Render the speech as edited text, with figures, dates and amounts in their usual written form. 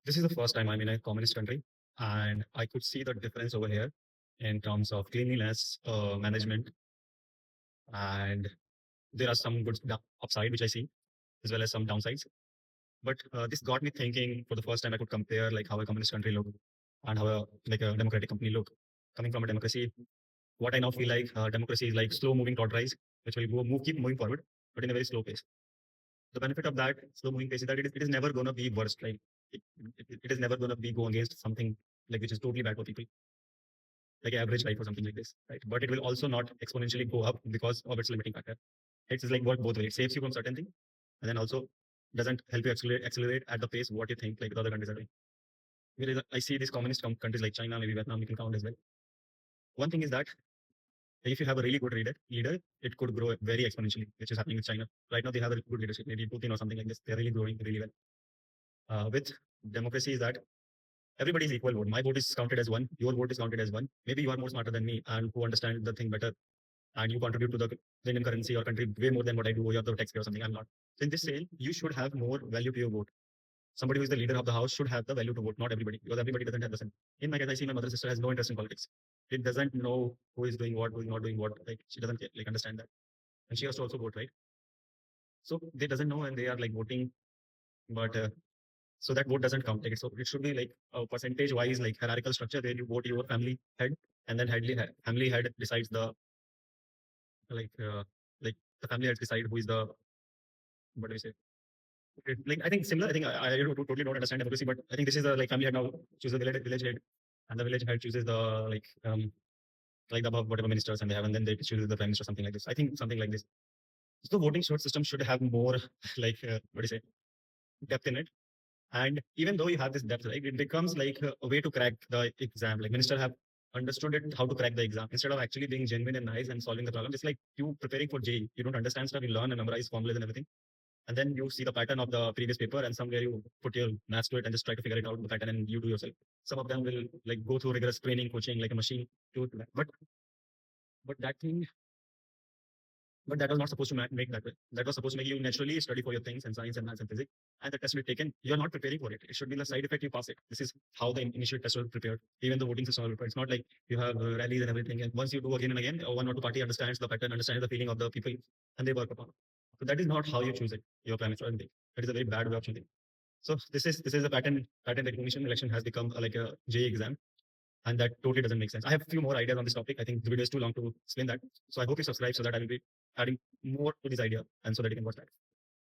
This is the first time I'm in a communist country, and I could see the difference over here in terms of cleanliness, management, and there are some good upside which I see, as well as some downsides. But this got me thinking for the first time I could compare like how a communist country look and how a democratic company look. Coming from a democracy, what I now feel like democracy is like slow moving tortoise, which will keep moving forward, but in a very slow pace. The benefit of that slow moving pace is that it is never going to be worst. Like it is never going to be go against something like which is totally bad for people, like average life or something like this, right? But it will also not exponentially go up because of its limiting factor. It's like work both ways. It saves you from certain things, and then also doesn't help you accelerate at the pace what you think like the other countries are doing. Whereas I see these communist countries like China, maybe Vietnam, you can count as well. One thing is that if you have a really good leader, it could grow very exponentially, which is happening with China. Right now, they have a good leadership, maybe Putin or something like this. They're really growing really well. With democracy, is that everybody is equal vote. My vote is counted as one. Your vote is counted as one. Maybe you are more smarter than me and who understand the thing better, and you contribute to the Indian currency or country way more than what I do. You're the taxpayer or something. I'm not. So in this sale, you should have more value to your vote. Somebody who is the leader of the house should have the value to vote, not everybody, because everybody doesn't have the same. In my case, I see my mother's sister has no interest in politics. It doesn't know who is doing what, who is not doing what. Like she doesn't like understand that, and she has to also vote, right? So they doesn't know, and they are like voting, but so that vote doesn't count. Like so, it should be like a percentage wise, like hierarchical structure where you vote your family head, and then family head decides the like uh, like the family heads decide who is the what do we say like I think similar. I think I don't, totally don't understand democracy, but I think this is the like family head now chooses the village head, and the village head chooses the like the above whatever ministers and they have, and then they choose the prime minister, something like this. I think something like this. So the voting system should have more like what do you say depth in it. And even though you have this depth, right, it becomes like a way to crack the exam. Like minister have understood it how to crack the exam instead of actually being genuine and nice and solving the problem. It's like you preparing for JEE. You don't understand stuff, you learn and memorize formulas and everything, and then you see the pattern of the previous paper and somewhere you put your maths to it and just try to figure it out the pattern and you do yourself. Some of them will like go through rigorous training coaching like a machine to that. But that thing but that was not supposed to make that way. That was supposed to make you naturally study for your things and science and maths and physics, and the test will be taken. You're not preparing for it. It should be the side effect, you pass it. This is how the initial test was prepared. Even the voting system was prepared. It's not like you have rallies and everything, and once you do again and again, one or two party understands the pattern, understands the feeling of the people, and they work upon it. So that is not how you choose it, your prime minister. That is a very bad way of choosing. So this is a pattern recognition election has become like a JEE exam, and that totally doesn't make sense. I have a few more ideas on this topic. I think the video is too long to explain that. So I hope you subscribe so that I will be adding more to this idea and so that you can watch that.